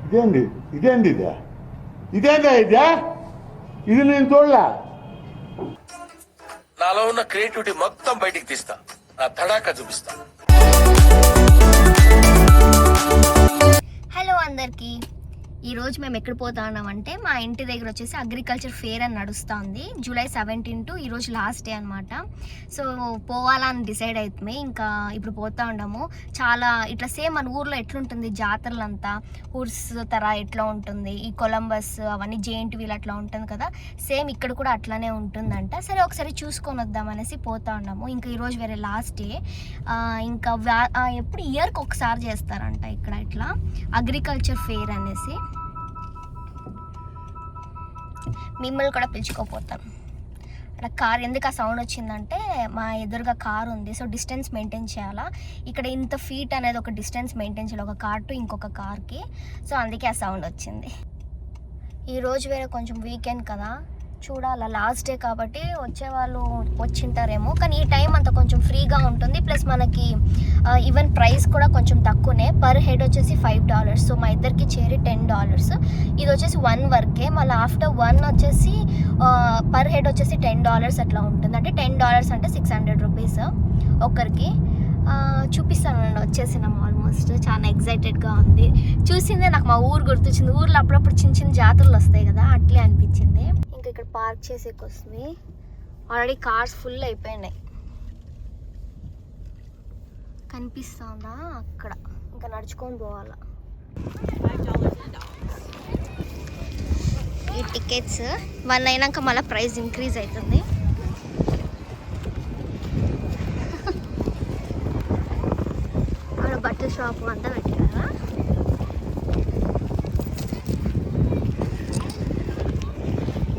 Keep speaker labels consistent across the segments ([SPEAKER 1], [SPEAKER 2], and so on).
[SPEAKER 1] ఇదేంది ఇదేంది ఇదే ఇదేందా ఇదే ఇది నేను చూడలే.
[SPEAKER 2] నాలో ఉన్న క్రియేటివిటీ మొత్తం బయటికి తీస్తా, నా తడాకా చూపిస్తా.
[SPEAKER 3] హలో అందరికీ, ఈరోజు మేము ఎక్కడ పోతా ఉన్నామంటే మా ఇంటి దగ్గర వచ్చేసి అగ్రికల్చర్ ఫేర్ అని నడుస్తుంది. జూలై 17 ఈరోజు లాస్ట్ డే అనమాట. సో పోవాలని డిసైడ్ అవుతుంది. ఇంకా ఇప్పుడు పోతా ఉన్నాము. చాలా ఇట్లా సేమ్ మన ఊర్లో ఎట్లుంటుంది జాతరలంతా హుర్స్ తర ఎట్లా ఉంటుంది, ఈ కొలంబస్ అవన్నీ జెయింట్ వీల్ అట్లా ఉంటుంది కదా, సేమ్ ఇక్కడ కూడా అట్లానే ఉంటుందంట. సరే ఒకసారి చూసుకొని వద్దామనేసి పోతా ఉన్నాము. ఇంకా ఈరోజు వేరే లాస్ట్ డే. ఇంకా ఎప్పుడు ఇయర్కి ఒకసారి చేస్తారంట ఇక్కడ ఇట్లా అగ్రికల్చర్ ఫేర్ అనేసి. మిమ్మల్ని కూడా పిలుచుకోపోతాను. అక్కడ కార్ ఎందుకు ఆ సౌండ్ వచ్చిందంటే మా ఎదురుగా కార్ ఉంది, సో డిస్టెన్స్ మెయింటైన్ చేయాలా. ఇక్కడ ఇంత ఫీట్ అనేది ఒక డిస్టెన్స్ మెయింటైన్ చేయాలి ఒక కార్ టు ఇంకొక కార్కి, సో అందుకే ఆ సౌండ్ వచ్చింది. ఈరోజు వేరే కొంచెం వీకెండ్ కదా, చూడాలా. లాస్ట్ డే కాబట్టి వచ్చేవాళ్ళు వచ్చింటారేమో, కానీ ఈ టైం అంతా కొంచెం ఫ్రీగా ఉంటుంది. ప్లస్ మనకి ఈవెన్ ప్రైస్ కూడా కొంచెం తక్కువనే. పర్ హెడ్ వచ్చేసి $5. సో మా ఇద్దరికి చేరి $10. ఇది వచ్చేసి 1 వర్కే. మళ్ళీ ఆఫ్టర్ 1 వచ్చేసి పర్ హెడ్ వచ్చేసి $10 అట్లా ఉంటుంది. అంటే $10 అంటే 600 రూపీస్ ఒక్కరికి. చూపిస్తాను, వచ్చేసినాం ఆల్మోస్ట్. చాలా ఎగ్జైటెడ్గా ఉంది. చూసిందే నాకు మా ఊరు గుర్తొచ్చింది. ఊర్లో అప్పుడప్పుడు చిన్న చిన్న జాతరలు వస్తాయి కదా, అట్లే అనిపించింది. ఇంకా ఇక్కడ పార్క్ చేసేకి వస్తుంది. ఆల్రెడీ కార్స్ ఫుల్ అయిపోయినాయి, కనిపిస్తుందా అక్కడ. ఇంకా నడుచుకొని పోవాలా. ఈ టికెట్స్ 1 అయినాక మళ్ళీ ప్రైస్ ఇంక్రీజ్ అవుతుంది. అక్కడ బట్టల షాప్ అంతా పెట్టారా.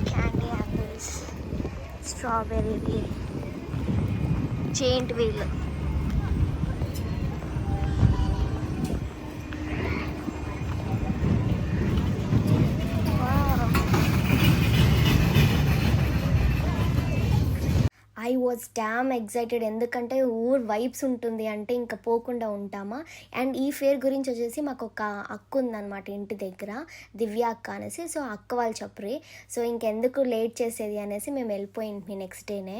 [SPEAKER 3] Candy apples, strawberry, giant wheel. I was damn excited, ఎందుకంటే ఊర్ వైబ్స్ ఉంటుంది అంటే ఇంకా పోకుండా ఉంటామా. అండ్ ఈ ఫేర్ గురించి వచ్చేసి మాకు ఒక అక్క ఉందన్నమాట ఇంటి దగ్గర, దివ్య అక్క అనేసి. సో అక్క వాళ్ళు చెప్పరు. సో ఇంకెందుకు లేట్ చేసేది అనేసి మేము వెళ్ళిపోయింది నెక్స్ట్ డేనే.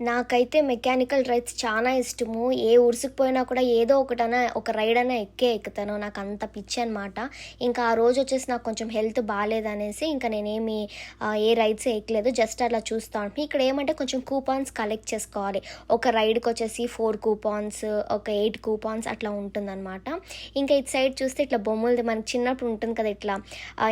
[SPEAKER 3] నాకైతే మెకానికల్ రైడ్స్ చాలా ఇష్టము. ఏ ఊరుసుకు పోయినా కూడా ఏదో ఒక రైడ్ అయినా ఎక్కుతాను. నాకు అంత పిచ్చి అనమాట. ఇంకా ఆ రోజు వచ్చేసి నాకు కొంచెం హెల్త్ బాగాలేదనేసి ఇంకా నేనేమి ఏ రైడ్స్ ఎక్కలేదు, జస్ట్ అలా చూస్తూ ఉంటాను. ఇక్కడ ఏమంటే కొంచెం కూపాన్స్ కలెక్ట్ చేసుకోవాలి. ఒక రైడ్కి వచ్చేసి 4 కూపాన్స్, ఒక 8 కూపాన్స్ అట్లా ఉంటుందన్నమాట. ఇంకా ఇటు సైడ్ చూస్తే ఇట్లా బొమ్మలది మనకి చిన్నప్పుడు ఉంటుంది కదా, ఇట్లా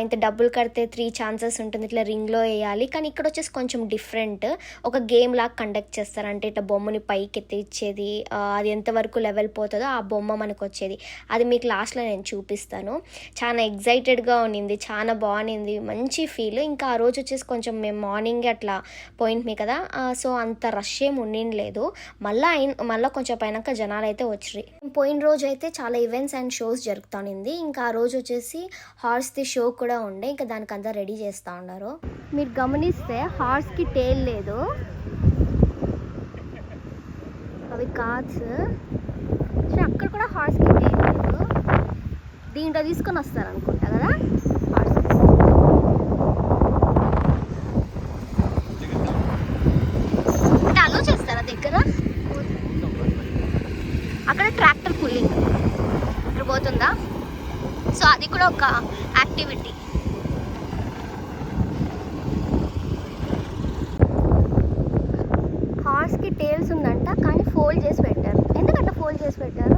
[SPEAKER 3] ఇంత డబ్బులు కడితే 3 ఛాన్సెస్ ఉంటుంది, ఇట్లా రింగ్లో వేయాలి. కానీ ఇక్కడ వచ్చేసి కొంచెం డిఫరెంట్, ఒక గేమ్ లాగా కండక్ట్ చేస్తారంటే ఇట్లా బొమ్మని పైకి ఎత్తి ఇచ్చేది, అది ఎంతవరకు లెవెల్ పోతుందో ఆ బొమ్మ మనకు వచ్చేది. అది మీకు లాస్ట్లో నేను చూపిస్తాను. చాలా ఎగ్జైటెడ్గా ఉన్నింది, చాలా బాగుంది, మంచి ఫీల్. ఇంకా ఆ రోజు వచ్చేసి కొంచెం మేము మార్నింగ్ అట్లా పోయింది కదా, సో అంత రష్ ఏమి ఉండిండలేదు. మళ్ళీ కొంచెం పైనాక జనాలు అయితే వచ్చారు. పోయిన రోజు అయితే చాలా ఈవెంట్స్ అండ్ షోస్ జరుగుతుంది. ఇంకా ఆ రోజు వచ్చేసి హార్స్ది షో కూడా ఉండే, ఇంకా దానికి అంతా రెడీ చేస్తూ ఉన్నారు. మీరు గమనిస్తే హార్స్కి టేల్ లేదు, అవి కార్డ్స్. అక్కడ కూడా హార్స్కి టేల్ లేదు, దీంట్లో తీసుకొని వస్తారు అనుకుంటా కదా హార్స్. అంటే అలో చేస్తారా దగ్గర? అక్కడ ట్రాక్టర్ పుల్లింగ్ ఇక్కడ పోతుందా, సో అది కూడా ఒక యాక్టివిటీ. హార్స్కి టేల్స్ ఉందంట, కానీ ఫోల్డ్ చేసి పెట్టారు. ఎందుకంటే ఫోల్డ్ చేసి పెట్టారు?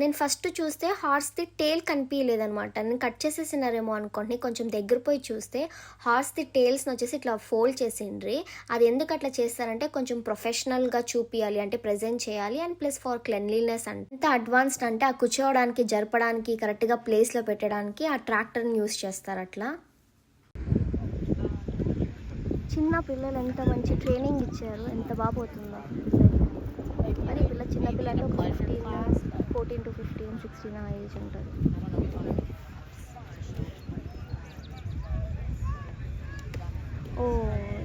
[SPEAKER 3] నేను ఫస్ట్ చూస్తే హార్స్ది టేల్ కనిపించలేదనమాట. నేను కట్ చేసేసినారేమో అనుకోండి. కొంచెం దగ్గర పోయి చూస్తే హార్స్ది టేల్స్ని వచ్చేసి ఇట్లా ఫోల్డ్ చేసిండ్రి. అది ఎందుకు అట్లా చేస్తారంటే కొంచెం ప్రొఫెషనల్గా చూపించాలి, అంటే ప్రజెంట్ చేయాలి, అండ్ ప్లస్ ఫర్ క్లెన్లీనెస్. ఎంత అడ్వాన్స్డ్ అంటే ఆ కూర్చోవడానికి, జరపడానికి, కరెక్ట్గా ప్లేస్లో పెట్టడానికి ఆ ట్రాక్టర్ని యూస్ చేస్తారు. అట్లా చిన్న పిల్లలు ఎంత మంచి ట్రైనింగ్ ఇచ్చారు, ఎంత బాగా పోతుందో. మరి పిల్ల చిన్నపిల్లలు 14 to 15, 16 ఆ ఏజ్ ఉంటుంది. Oh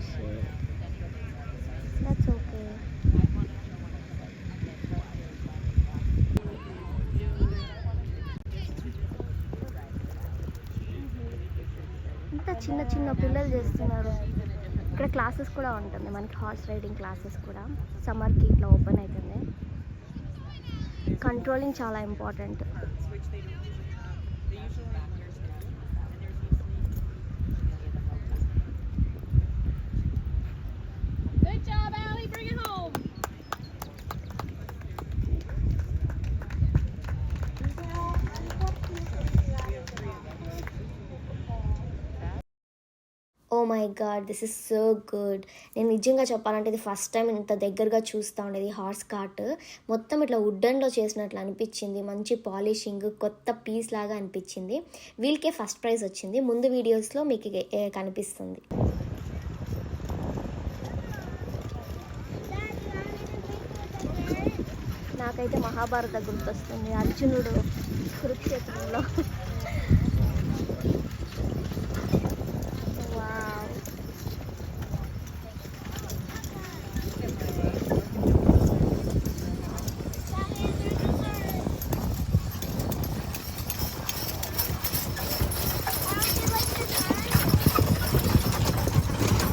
[SPEAKER 3] shit, that's okay. ఇంత చిన్న చిన్న పిల్లలు చేస్తున్నారు. ఇక్కడ క్లాసెస్ కూడా ఉంటుంది మనకి, హార్స్ రైడింగ్ క్లాసెస్ కూడా సమ్మర్కి ఇట్లా ఓపెన్ అవుతుంది. కంట్రోలింగ్ చాలా important. Oh my god, this is so good. నేను నిజంగా చెప్పాలంటే ఇది ఫస్ట్ టైం ఇంత దగ్గరగా చూస్తూ ఉండేది హార్స్ కార్ట్. మొత్తం ఇట్లా వుడెన్లో చేసినట్లు అనిపించింది, మంచి పాలిషింగ్, కొత్త పీస్ లాగా అనిపించింది. వీళ్ళకే ఫస్ట్ ప్రైజ్ వచ్చింది, ముందు వీడియోస్లో మీకు కనిపిస్తుంది. నాకైతే మహాభారత గుర్తొస్తుంది, అర్జునుడు కురుక్షేత్రంలో.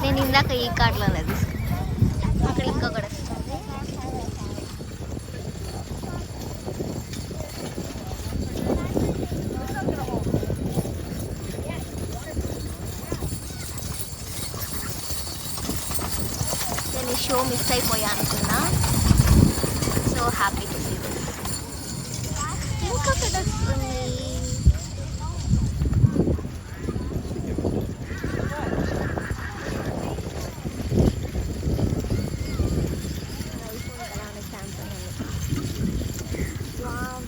[SPEAKER 3] నేను ఇందాక ఈ కార్ట్లోనే తీసుకున్నాను, అక్కడ ఇంకొకటి వస్తుంది. నేను ఈ షో మిస్ అయిపోయా అనుకున్నా. So happy to see this. ఇంకొకటి వస్తుంది.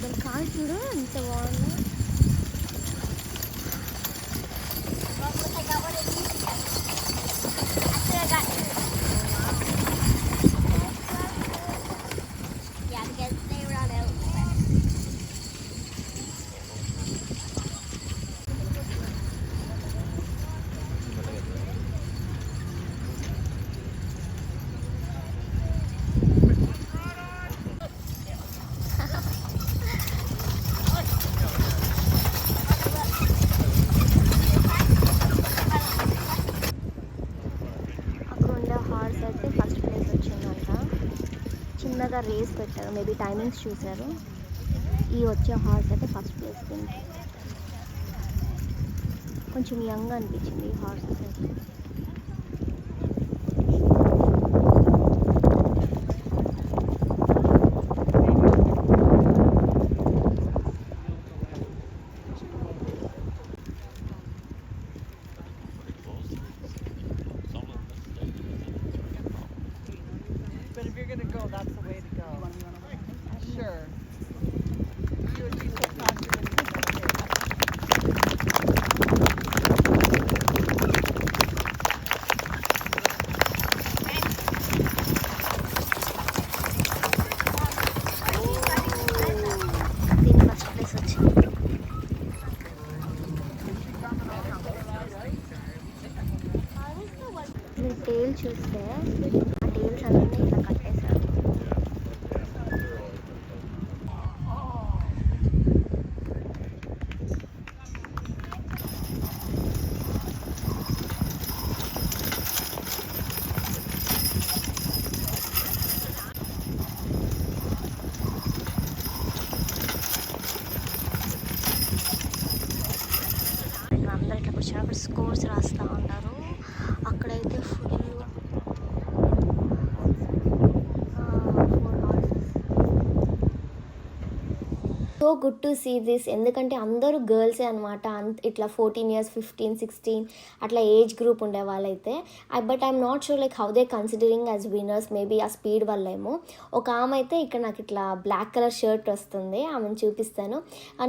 [SPEAKER 3] దాని కాల్ చూడు ఎంత బాగుందో. అయితే ఫస్ట్ ప్లేస్ వచ్చిందంట. చిన్నగా రేస్ పెట్టారు, మేబీ టైమింగ్స్ చూశారు. ఈ వచ్చే హార్స్ అయితే ఫస్ట్ ప్లేస్ తింది. కొంచెం యంగ్ అనిపించింది ఈ హార్సెస్ అయితే.
[SPEAKER 4] But if you're gonna go, that's the way to go. Sure. You would be so faster than you
[SPEAKER 3] దీని ఫస్ట్ ప్లేస్ వచ్చింది. మీరు టేల్ చూస్తే ఆ టేల్స్ అన్నీ ఇట్లా కట్టేశారు. అందరు ఇట్లా కూర్చున్నప్పుడు స్కోర్స్ రాస్తూ ఉంటారు. అక్కడైతే full so good to see this. ఎందుకంటే అందరూ గర్ల్సే అనమాట. ఇట్లా 14 years 15 16 అట్లా ఏజ్ గ్రూప్ ఉండే వాళ్ళైతే. But I'm not sure like how they considering as winners. Maybe ఆ స్పీడ్ వల్ల ఏమో. ఒక ఆమె అయితే ఇక్కడ నాకు ఇట్లా బ్లాక్ కలర్ షర్ట్ వస్తుంది, ఆమెను చూపిస్తాను.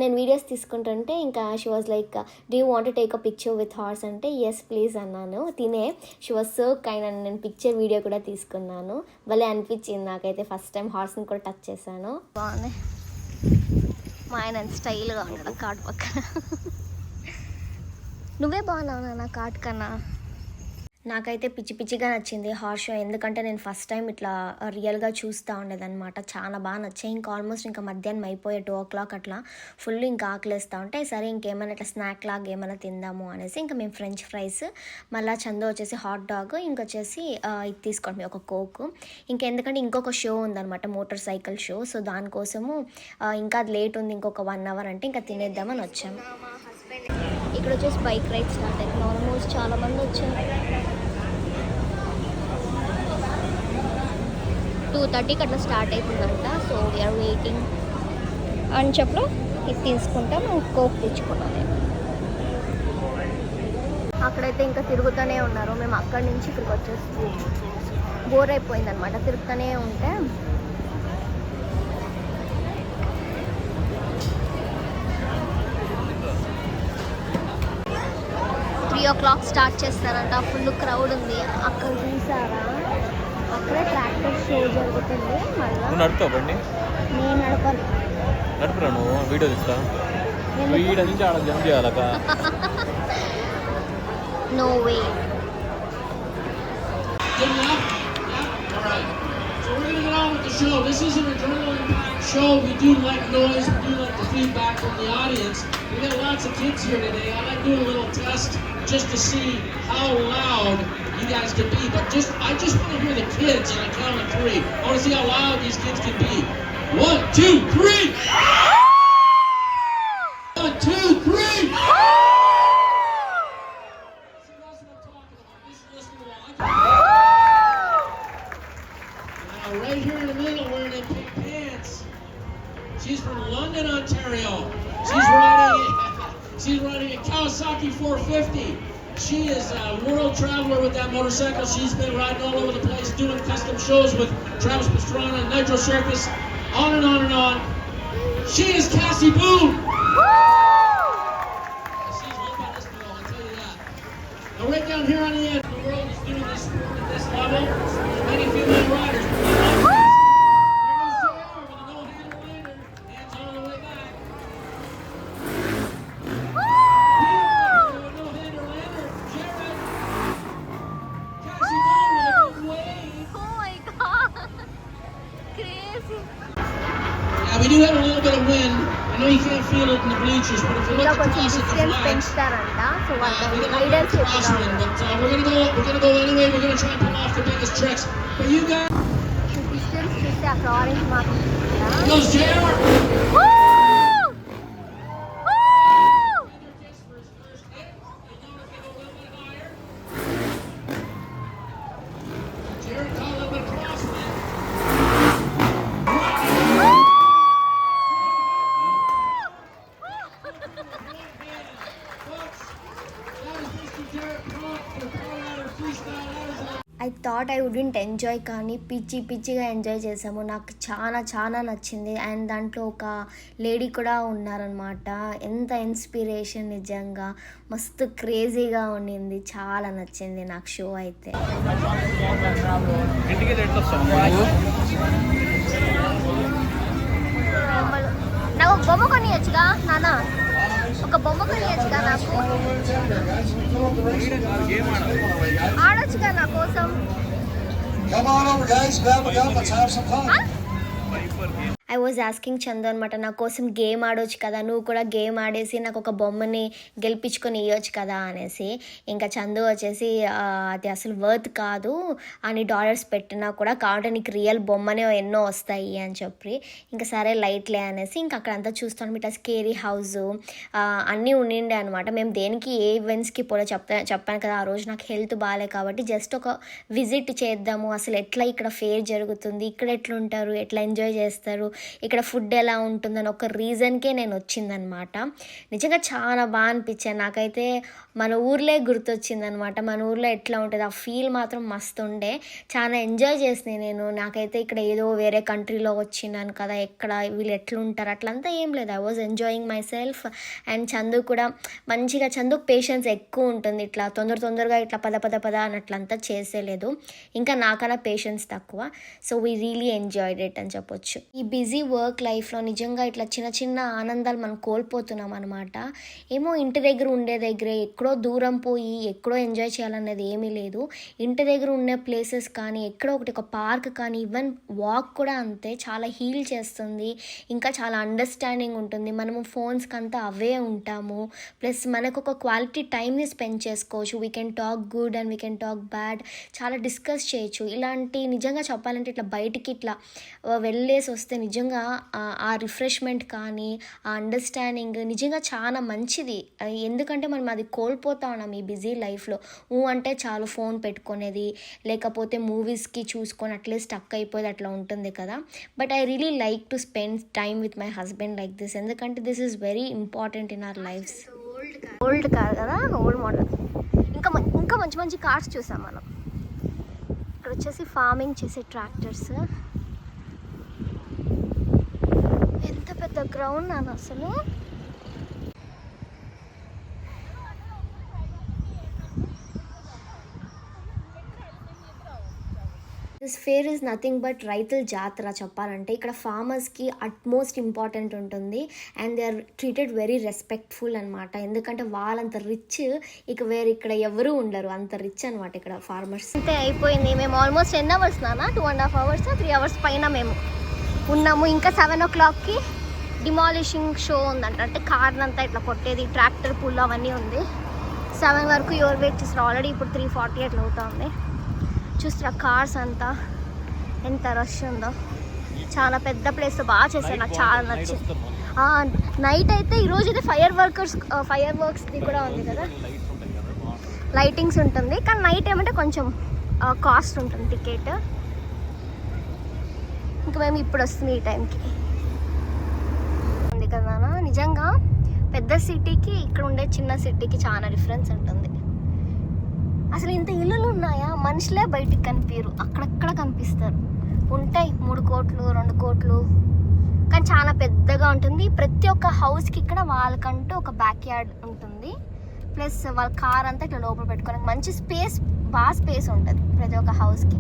[SPEAKER 3] నేను వీడియోస్ తీసుకుంటుంటే ఇంకా she was like, do you want to take a picture with horse అంటే ఎస్ ప్లీజ్ అన్నాను. తినే షీ వాజ్ సో కైండ్ అని నేను పిక్చర్ వీడియో కూడా తీసుకున్నాను. భలే అనిపించింది నాకైతే. ఫస్ట్ టైం హార్స్ని కూడా టచ్ చేశాను. బాగుంది. మా ఆయన స్టైల్గా ఉంటాడు కార్డ్ పక్కన. నువ్వే బాగున్నావు నా కార్డ్ కన్నా. నాకైతే పిచ్చి పిచ్చిగా నచ్చింది హార్స్ షో. ఎందుకంటే నేను ఫస్ట్ టైం ఇట్లా రియల్గా చూస్తూ ఉండేదన్నమాట. చాలా బాగా నచ్చాయి. ఇంకా ఆల్మోస్ట్ ఇంకా మధ్యాహ్నం అయిపోయే 2 o'clock అట్లా ఫుల్ ఇంకా ఆకలేస్తూ ఉంటే సరే ఇంకేమైనా ఇట్లా స్నాక్ లాగా ఏమైనా తిందాము అనేసి ఇంకా మేము ఫ్రెంచ్ ఫ్రైస్, మళ్ళీ చందో వచ్చేసి హాట్ డాగ్, ఇంకొచ్చేసి ఇది తీసుకోండి ఒక కోక్. ఇంకెందుకంటే ఇంకొక షో ఉందన్నమాట, మోటార్ సైకిల్ షో. సో దానికోసము ఇంకా అది లేట్ ఉంది, ఇంకొక 1 hour అంటే ఇంకా తినేద్దామని వచ్చాము. ఇక్కడ వచ్చేసి బైక్ రైడ్ స్టార్ట్ అయింది. ఆల్మోస్ట్ చాలామంది వచ్చారు. 2:30కి అట్లా స్టార్ట్ అవుతుందంట. సో వీఆర్ వెయిటింగ్ అని చెప్పు. ఇది తీసుకుంటాం, కోక్ తెచ్చుకున్నాం. అక్కడైతే ఇంకా తిరుగుతూనే ఉన్నారు. మేము అక్కడి నుంచి ఇక్కడికి వచ్చేసి బోర్ అయిపోయిందనమాట తిరుగుతూనే ఉంటే. 3 o'clock స్టార్ట్ చేస్తారంట. ఫుల్ క్రౌడ్ ఉంది. అక్కడ చూసారా, అక్కడే ట్రాక్టర్ షో జరుగుతుంది. మళ్ళీ
[SPEAKER 5] నడుపుతావు బండి?
[SPEAKER 3] నేను నడపను.
[SPEAKER 5] నడుపురా నువ్వు, వీడియో తీస్తా. వీడ నుంచి ఆడ జంప్ చేయాలక.
[SPEAKER 3] No way.
[SPEAKER 6] So we're going to get on with the show. This is an adrenaline-packed show. We do like noise. We do like the feedback from the audience. We got lots of kids here today. I like doing a little test just to see how loud you guys can be. But I just want to hear the kids on a count of 3. I want to see how loud these kids can be. 1, 2, 3. 1, 2, 3. See, that's what I'm talking about. This is listening to Now, right here in the middle, wearing them pink pants. She's from London, Ontario. She's riding a Kawasaki 450. She is a world traveler with that motorcycle. She's been riding all over the place, doing custom shows with Travis Pastrana and Nitro Circus, on and on and on. She is Cassie Boone. She's lived by this girl, I'll tell you that. Now, right down here on the end, the world is doing this sport at this level. There's many female riders. We do have a little bit of wind. I know you can't feel it in the bleachers, but if you look across at the flags,
[SPEAKER 3] పెంచుతారంట. So
[SPEAKER 6] we
[SPEAKER 3] వాళ్ళు
[SPEAKER 6] got a little
[SPEAKER 3] riders
[SPEAKER 6] bit of crosswind, but we're gonna go anyway. We're gonna try and pull off the biggest tricks. But you guys,
[SPEAKER 3] distance చూస్తే అక్కడ orange mark
[SPEAKER 6] goes JR. Jared caught a little bit of crosswind.
[SPEAKER 3] I thought I wouldn't enjoy, కానీ పిచ్చిగా enjoy చేసాము. నాకు చాలా నచ్చింది. And దాంట్లో ఒక లేడీ కూడా ఉన్నారనమాట. ఎంత ఇన్స్పిరేషన్, నిజంగా మస్తు క్రేజీగా ఉండింది. చాలా నచ్చింది నాకు షో అయితే. నాకు ఒక బొమ్మ కొనియచ్చుగా నాన్న, ఒక బొమ్మ కొనియచ్చుగా నాకు. ఆడొచ్చుగా నా కోసం.
[SPEAKER 7] Come on over, guys. Grab a gun. Let's have some fun.
[SPEAKER 3] I was asking Chandu అనమాట, నా కోసం గేమ్ ఆడొచ్చు కదా, నువ్వు కూడా గేమ్ ఆడేసి నాకు ఒక బొమ్మని గెలిపించుకొని ఇవ్వచ్చు కదా అనేసి. ఇంకా చందు వచ్చేసి అది అసలు వర్త్ కాదు అని $, పెట్టినా కూడా కావాలంటే నీకు రియల్ బొమ్మనే ఎన్నో వస్తాయి అని చెప్పి, ఇంకా సరే లైట్లే అనేసి ఇంకా అక్కడంతా చూస్తాను. ఇట్లా స్కేరీ హౌస్ అన్నీ ఉండిండే అనమాట. మేము దేనికి ఏ ఈవెంట్స్కి పోలే చెప్పాను కదా, ఆ రోజు నాకు హెల్త్ బాగాలే కాబట్టి జస్ట్ ఒక విజిట్ చేద్దాము, అసలు ఎట్లా ఇక్కడ ఫేర్ జరుగుతుంది, ఇక్కడ ఎట్లుంటారు, ఎట్లా ఎంజాయ్ చేస్తారు, ఇక్కడ ఫుడ్ ఎలా ఉంటుందని ఒక రీజన్కే నేను వచ్చిందనమాట. నిజంగా చాలా బాగా అనిపించాను. నాకైతే మన ఊర్లే గుర్తొచ్చిందనమాట. మన ఊర్లో ఎట్లా ఉంటుంది ఆ ఫీల్ మాత్రం మస్తు ఉండే. చాలా ఎంజాయ్ చేసినాయి నేను. నాకైతే ఇక్కడ ఏదో వేరే కంట్రీలో వచ్చినాను కదా, ఎక్కడ వీళ్ళు ఎట్లుంటారు అట్లంతా ఏం లేదు. I was enjoying my self. And Chandu కూడా మంచిగా, చందుకు పేషెన్స్ ఎక్కువ ఉంటుంది. ఇట్లా తొందరగా ఇట్లా పద అన్నట్లంతా చేసేలేదు. ఇంకా నాకన్నా పేషెన్స్ తక్కువ. So we really enjoyed it అని చెప్పొచ్చు. ఈ బిజీ వర్క్ లైఫ్లో నిజంగా ఇట్లా చిన్న చిన్న ఆనందాలు మనం కోల్పోతున్నాం అనమాట. ఏమో ఇంటి దగ్గర ఉండే దగ్గరే ఎక్కడో దూరం పోయి ఎక్కడో ఎంజాయ్ చేయాలనేది ఏమీ లేదు. ఇంటి దగ్గర ఉండే ప్లేసెస్ కానీ ఎక్కడో ఒకటి ఒక పార్క్ కానీ ఈవెన్ వాక్ కూడా అంతే చాలా హీల్ చేస్తుంది. ఇంకా చాలా అండర్స్టాండింగ్ ఉంటుంది. మనము ఫోన్స్కి అంతా అవే ఉంటాము. ప్లస్ మనకు ఒక క్వాలిటీ టైంని స్పెండ్ చేసుకోవచ్చు. We can talk good and we can talk bad, చాలా డిస్కస్ చేయొచ్చు. ఇలాంటి నిజంగా చెప్పాలంటే ఇట్లా బయటికి ఇట్లా వెళ్ళేసి వస్తే నిజంగా ఆ రిఫ్రెష్మెంట్ కానీ ఆ అండర్స్టాండింగ్ నిజంగా చాలా మంచిది. ఎందుకంటే మనం అది కోల్పోతా ఉన్నాం ఈ బిజీ లైఫ్లో. అంటే చాలు ఫోన్ పెట్టుకునేది, లేకపోతే మూవీస్కి చూసుకొని అట్లే స్టక్ అయిపోయేది అట్లా ఉంటుంది కదా. But I really like to spend time with my husband like this. ఎందుకంటే this is very important in our lives. Old car కదా, ఓల్డ్ మోడల్. ఇంకా మంచి మంచి కార్స్ చూసాం మనం. ఇక్కడ వచ్చేసి ఫార్మింగ్ చేసే ట్రాక్టర్స్. ఎంత పెద్ద గ్రౌండ్ అని అసలు. This fair is nothing but రైతుల జాతర చెప్పాలంటే. ఇక్కడ ఫార్మర్స్కి అట్మోస్ట్ ఇంపార్టెంట్ ఉంటుంది and they are treated very respectful అనమాట. ఎందుకంటే వాళ్ళంత రిచ్ ఇక్కడ ఎవరు ఉండరు, అంత రిచ్ అనమాట ఇక్కడ ఫార్మర్స్. అంతే అయిపోయింది. మేము ఆల్మోస్ట్ 10 hours 2.5 hours 3 hours పైన మేము ఉన్నాము. ఇంకా 7 o'clockకి డిమాలిషింగ్ షో ఉందంట. అంటే కార్నంతా ఇట్లా కొట్టేది, ట్రాక్టర్ పుల్ అవన్నీ ఉంది. 7 వరకు యువర్ వెయిట్ చేస్తారు. ఆల్రెడీ ఇప్పుడు 3:40 అట్లా అవుతా ఉంది. చూస్తున్నా కార్స్ అంతా ఎంత రష్ ఉందో. చాలా పెద్ద ప్లేస్, బాగా చేశారు, నాకు చాలా నచ్చింది. నైట్ అయితే ఈరోజు అయితే ఫైర్ వర్క్స్ది కూడా ఉంది కదా, లైటింగ్స్ ఉంటుంది. కానీ నైట్ ఏమంటే కొంచెం కాస్ట్ ఉంటుంది టికెట్. ఇంకా మేము ఇప్పుడు వస్తుంది ఈ టైంకి ఉంది కదా. నిజంగా పెద్ద సిటీకి ఇక్కడ ఉండే చిన్న సిటీకి చాలా డిఫరెన్స్ ఉంటుంది. అసలు ఇంత ఇల్లులు ఉన్నాయా, మనుషులే బయటికి కనిపించరు, అక్కడక్కడ కనిపిస్తారు. ఉంటాయి 3 కోట్లు 2 కోట్లు, కానీ చాలా పెద్దగా ఉంటుంది. ప్రతి ఒక్క హౌస్కి ఇక్కడ వాళ్ళకంటూ ఒక బ్యాక్ యార్డ్ ఉంటుంది. ప్లస్ వాళ్ళ కార్ అంతా ఇట్లా లోపల పెట్టుకోవడానికి మంచి స్పేస్, బాగా స్పేస్ ఉంటుంది ప్రతి ఒక్క హౌస్కి.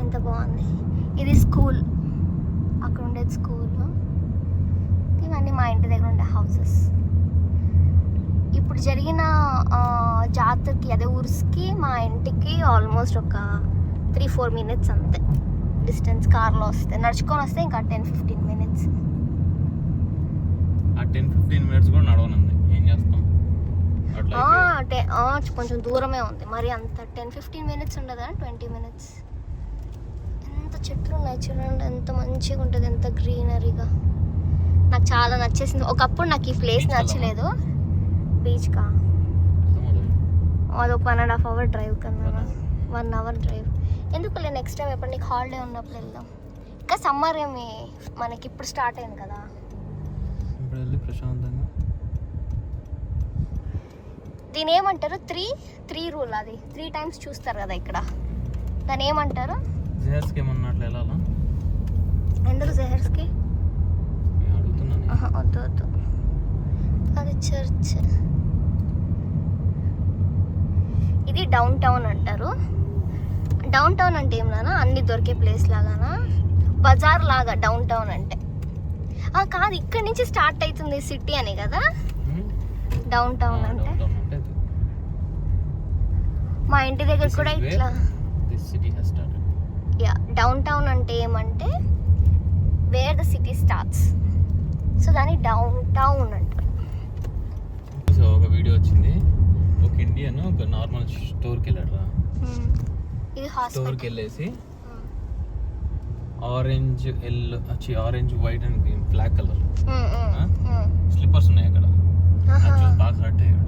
[SPEAKER 3] ఎంత బాగుంది. ఇది స్కూల్, అక్కడ ఉండేది స్కూల్. ఇవన్నీ మా ఇంటి దగ్గర ఉండే హౌసెస్. ఇప్పుడు జరిగిన జాతరకి అదే ఊర్స్కి మా ఇంటికి ఆల్మోస్ట్ ఒక 3-4 minutes అంతే డిస్టెన్స్. కార్లో వస్తే, నడుచుకొని వస్తే ఇంకా 10-15 minutes.
[SPEAKER 5] ఆ 10-15 minutes కూడా నడవనుంది, ఏం చేస్తాం.
[SPEAKER 3] కొంచెం దూరమే ఉంది, మరి అంత 10-15 minutes ఉండదా, 20 minutes. ఎంత చెట్లు ఉన్నాయి చూడండి, ఎంత మంచిగా ఉంటుంది, ఎంత గ్రీనరీగా. నాకు చాలా నచ్చేసింది. ఒకప్పుడు నాకు ఈ ప్లేస్ నచ్చలేదు. బీచ్కా అది ఒక 1.5 hour డ్రైవ్ కన్నా, 1 hour డ్రైవ్. ఎందుకులే, నెక్స్ట్ టైం ఎప్పుడు నీకు హాలిడే ఉన్నప్పుడు వెళ్దాం. ఇంకా సమ్మర్ ఏమి మనకి ఇప్పుడు స్టార్ట్ అయింది కదా.
[SPEAKER 5] ఇప్పుడు వెళ్ళి ప్రశాంతంగా.
[SPEAKER 3] దీని ఏమంటారు, 3 రూల్. అది 3 times చూస్తారు కదా ఇక్కడ, దాని ఏమంటారు?
[SPEAKER 5] జెహర్స్కి ఏమన్నట్లు వెళ్ళాలా?
[SPEAKER 3] ఎందుకు జెహర్స్కి? వద్దు, అది చర్చ్. ఇది డౌన్ టౌన్ అంటారు. డౌన్ టౌన్ అంటే ఏమన్నా అన్ని దొరికే ప్లేస్ లాగానా, బజార్ లాగా డౌన్ టౌన్ అంటే. కాదు, ఇక్కడి నుంచి స్టార్ట్ అవుతుంది సిటీ అని కదా డౌన్ టౌన్ అంటే. మా ఇంటి దగ్గర కూడా ఇట్లా డౌన్ టౌన్ అంటే ఏమంటే wear the city starts. So దాన్ని డౌన్ టౌన్ అంటారు.
[SPEAKER 5] సో ఒక వీడియో వచ్చింది, ఒక ఇండియన్ ఒక నార్మల్ స్టోర్కి వెళ్ళాడు.
[SPEAKER 3] ఇది
[SPEAKER 5] స్టోర్కి వెళ్ళేసి orange white and green flag colour slippers ఉన్నాయి అక్కడ. బాగా హర్ట్ అయ్యాడు.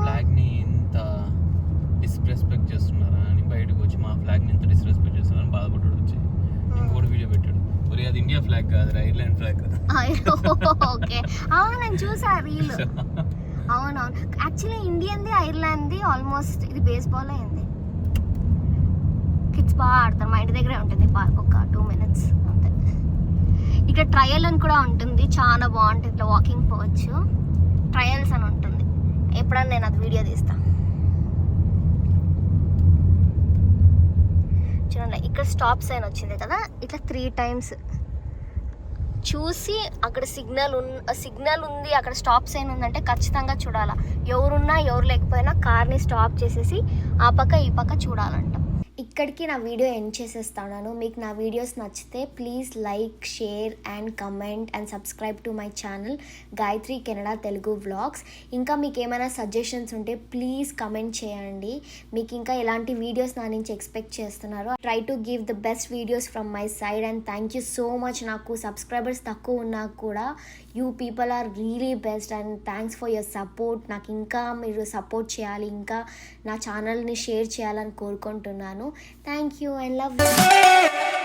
[SPEAKER 5] ఫ్లాగ్ని ఇంత డిస్రెస్పెక్ట్ చేస్తున్నారా అని బయటకు వచ్చి మా ఫ్లాగ్ని ఇంత డిస్రెస్పెక్ట్ చేస్తున్నారని బాధపడ్డాడు. వచ్చి ఇంకోటి వీడియో పెట్టాడు, అది ఇండియా ఫ్లాగ్ కాదు, ఐర్లాండ్ ఫ్లాగ్ కదా.
[SPEAKER 3] ఓకే, నేను చూసా రీల్. అవునవును, యాక్చువల్లీ ఇండియన్ది ఐర్లాండ్ది ఆల్మోస్ట్. ఇది బేస్బాల్ అయింది. కిడ్స్ బాగా ఆడతారు. మా ఇంటి దగ్గరే ఉంటుంది పార్క్, ఒక 2 minutes అంతే. ఇక్కడ ట్రయల్ అని కూడా ఉంటుంది, చాలా బాగుంటుంది. ఇట్లా వాకింగ్ పోవచ్చు, ట్రయల్స్ అని ఉంటుంది. ఎప్పుడన్నా నేను అది వీడియో తీస్తాను. ఇక్కడ స్టాప్ సైన్ వచ్చింది కదా, ఇట్లా 3 టైమ్స్ చూసి అక్కడ సిగ్నల్ ఉంది, అక్కడ స్టాప్ సైన్ ఉందంటే ఖచ్చితంగా చూడాలా. ఎవరున్నా ఎవరు లేకపోయినా కార్ని స్టాప్ చేసేసి ఆ పక్క ఈ పక్క చూడాలంట. ఇక్కడికి నా వీడియో ఎండ్ చేసేస్తాను. మీకు నా వీడియోస్ నచ్చితే please like, share and comment and subscribe to my channel Gayatri Canada Telugu vlogs. ఇంకా మీకు ఏమైనా సజెషన్స్ ఉంటే ప్లీజ్ కమెంట్ చేయండి. మీకు ఇంకా ఎలాంటి వీడియోస్ నా నుంచి ఎక్స్పెక్ట్ చేస్తున్నారో. Try to give the best videos from my side and thank you so much. నాకు సబ్స్క్రైబర్స్ తక్కువ ఉన్నా కూడా you people are really best and thanks for your support. నాకు ఇంకా మీరు సపోర్ట్ చేయాలి, ఇంకా నా ఛానల్ని షేర్ చేయాలని కోరుకుంటున్నాను. Thank you and love you.